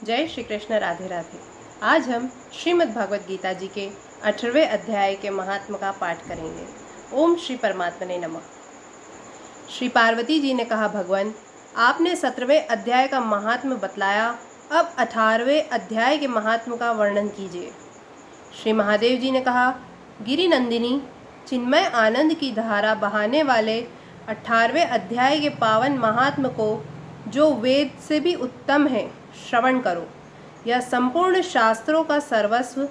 जय श्री कृष्ण, राधे राधे। आज हम श्रीमद् भगवद गीता जी के 18वें अध्याय के महात्म का पाठ करेंगे। ओम श्री परमात्मने नमः। श्री पार्वती जी ने कहा, भगवान आपने 17वें अध्याय का महात्म बतलाया, अब 18वें अध्याय के महात्म का वर्णन कीजिए। श्री महादेव जी ने कहा, गिरि नंदिनी चिन्मय आनंद की धारा बहाने वाले 18वें अध्याय के पावन महात्म को, जो वेद से भी उत्तम है, श्रवण करो। यह संपूर्ण शास्त्रों का सर्वस्व,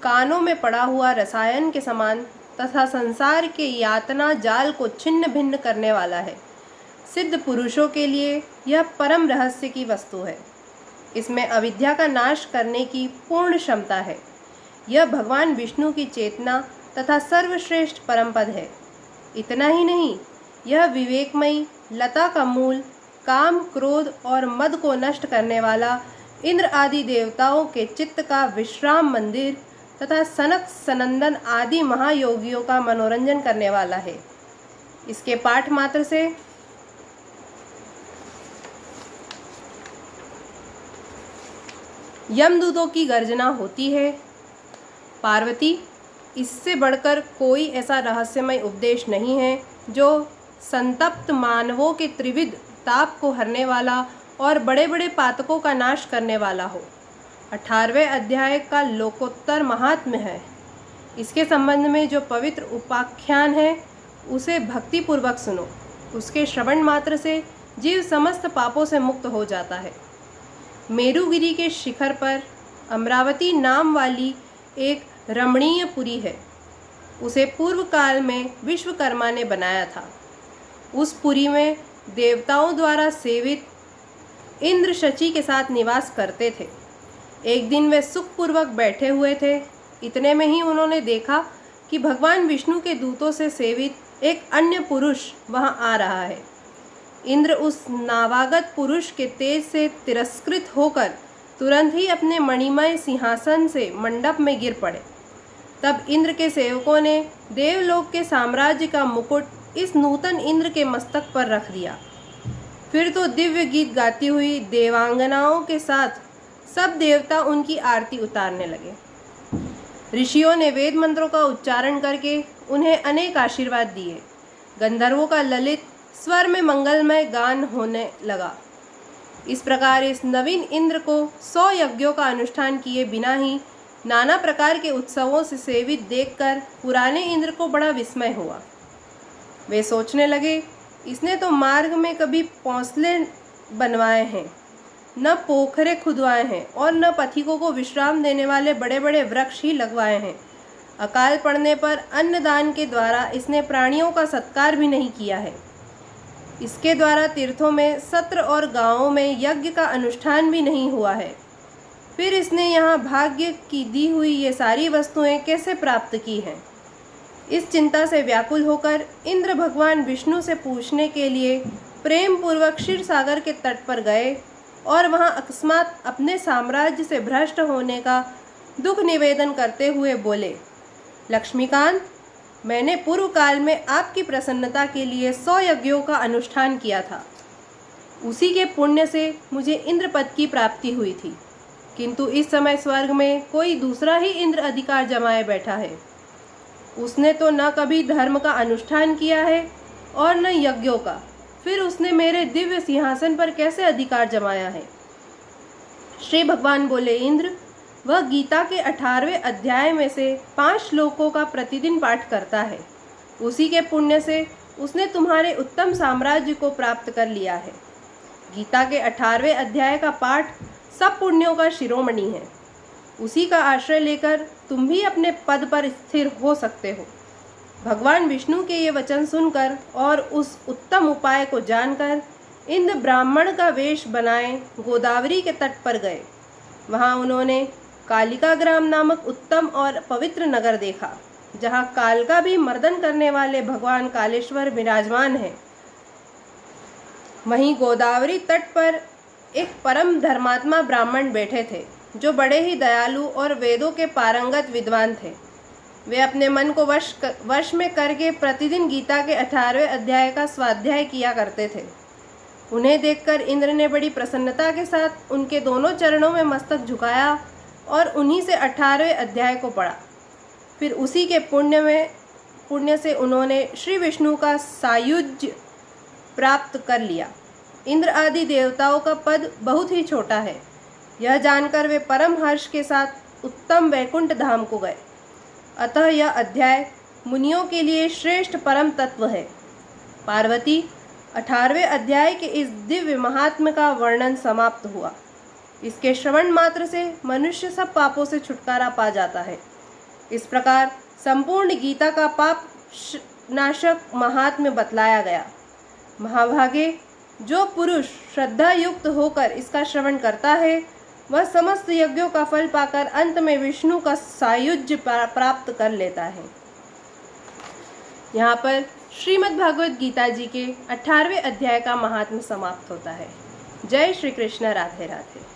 कानों में पड़ा हुआ रसायन के समान तथा संसार के यातना जाल को छिन्न भिन्न करने वाला है। सिद्ध पुरुषों के लिए यह परम रहस्य की वस्तु है। इसमें अविद्या का नाश करने की पूर्ण क्षमता है। यह भगवान विष्णु की चेतना तथा सर्वश्रेष्ठ परम पद है। इतना ही नहीं, यह विवेकमयी लता का मूल, काम, क्रोध और मद को नष्ट करने वाला, इंद्र आदि देवताओं के चित्त का विश्राम मंदिर तथा सनक सनंदन आदि महायोगियों का मनोरंजन करने वाला है। इसके पाठ मात्र से यमदूतों की गर्जना होती है। पार्वती, इससे बढ़कर कोई ऐसा रहस्यमय उपदेश नहीं है जो संतप्त मानवों के त्रिविध ताप को हरने वाला और बड़े बड़े पातकों का नाश करने वाला हो। 18वें अध्याय का लोकोत्तर महात्म्य है। इसके संबंध में जो पवित्र उपाख्यान है, उसे भक्तिपूर्वक सुनो। उसके श्रवण मात्र से जीव समस्त पापों से मुक्त हो जाता है। मेरुगिरी के शिखर पर अमरावती नाम वाली एक रमणीय पुरी है। उसे पूर्व काल में विश्वकर्मा ने बनाया था। उस पुरी में देवताओं द्वारा सेवित इंद्र शची के साथ निवास करते थे। एक दिन वे सुखपूर्वक बैठे हुए थे। इतने में ही उन्होंने देखा कि भगवान विष्णु के दूतों से सेवित एक अन्य पुरुष वहां आ रहा है। इंद्र उस नवागत पुरुष के तेज से तिरस्कृत होकर तुरंत ही अपने मणिमय सिंहासन से मंडप में गिर पड़े। तब इंद्र के सेवकों ने देवलोक के साम्राज्य का मुकुट इस नूतन इंद्र के मस्तक पर रख दिया। फिर तो दिव्य गीत गाती हुई देवांगनाओं के साथ सब देवता उनकी आरती उतारने लगे। ऋषियों ने वेद मंत्रों का उच्चारण करके उन्हें अनेक आशीर्वाद दिए। गंधर्वों का ललित स्वर में मंगलमय गान होने लगा। इस प्रकार इस नवीन इंद्र को 100 यज्ञों का अनुष्ठान किए बिना ही नाना प्रकार के उत्सवों से सेवित देखकर पुराने इंद्र को बड़ा विस्मय हुआ। वे सोचने लगे, इसने तो मार्ग में कभी पौंसले बनवाए हैं, न पोखरे खुदवाए हैं और न पथिकों को विश्राम देने वाले बड़े बड़े वृक्ष ही लगवाए हैं। अकाल पड़ने पर अन्नदान के द्वारा इसने प्राणियों का सत्कार भी नहीं किया है। इसके द्वारा तीर्थों में, सत्र और गांवों में यज्ञ का अनुष्ठान भी नहीं हुआ है। फिर इसने यहाँ भाग्य की दी हुई ये सारी वस्तुएं कैसे प्राप्त की हैं? इस चिंता से व्याकुल होकर इंद्र भगवान विष्णु से पूछने के लिए प्रेम पूर्वक क्षीर सागर के तट पर गए और वहां अकस्मात अपने साम्राज्य से भ्रष्ट होने का दुख निवेदन करते हुए बोले, लक्ष्मीकांत, मैंने पूर्व काल में आपकी प्रसन्नता के लिए 100 यज्ञों का अनुष्ठान किया था। उसी के पुण्य से मुझे इंद्र पद की प्राप्ति हुई थी, किंतु इस समय स्वर्ग में कोई दूसरा ही इंद्र अधिकार जमाए बैठा है। उसने तो न कभी धर्म का अनुष्ठान किया है और न यज्ञों का। फिर उसने मेरे दिव्य सिंहासन पर कैसे अधिकार जमाया है? श्री भगवान बोले, इंद्र, वह गीता के 18वें अध्याय में से 5 श्लोकों का प्रतिदिन पाठ करता है। उसी के पुण्य से उसने तुम्हारे उत्तम साम्राज्य को प्राप्त कर लिया है। गीता के 18वें अध्याय का पाठ सब पुण्यों का शिरोमणि है। उसी का आश्रय लेकर तुम भी अपने पद पर स्थिर हो सकते हो। भगवान विष्णु के ये वचन सुनकर और उस उत्तम उपाय को जानकर इंद्र ब्राह्मण का वेश बनाए गोदावरी के तट पर गए। वहाँ उन्होंने कालिका ग्राम नामक उत्तम और पवित्र नगर देखा, जहाँ कालका भी मर्दन करने वाले भगवान कालेश्वर विराजमान हैं। वहीं गोदावरी तट पर एक परम धर्मात्मा ब्राह्मण बैठे थे, जो बड़े ही दयालु और वेदों के पारंगत विद्वान थे। वे अपने मन को वश में करके प्रतिदिन गीता के 18वें अध्याय का स्वाध्याय किया करते थे। उन्हें देखकर इंद्र ने बड़ी प्रसन्नता के साथ उनके दोनों चरणों में मस्तक झुकाया और उन्हीं से 18वें अध्याय को पढ़ा। फिर उसी के पुण्य से उन्होंने श्री विष्णु का सायुज्य प्राप्त कर लिया। इंद्र आदि देवताओं का पद बहुत ही छोटा है, यह जानकर वे परम हर्ष के साथ उत्तम वैकुंठ धाम को गए। अतः यह अध्याय मुनियों के लिए श्रेष्ठ परम तत्व है। पार्वती, 18वें अध्याय के इस दिव्य महात्म्य का वर्णन समाप्त हुआ। इसके श्रवण मात्र से मनुष्य सब पापों से छुटकारा पा जाता है। इस प्रकार संपूर्ण गीता का पाप नाशक महात्म्य बतलाया गया। महाभागे, जो पुरुष श्रद्धा युक्त होकर इसका श्रवण करता है, वह समस्त यज्ञों का फल पाकर अंत में विष्णु का सायुज्य प्राप्त कर लेता है। यहाँ पर श्रीमद् भागवत गीता जी के 18वें अध्याय का महात्म्य समाप्त होता है। जय श्री कृष्ण। राधे राधे।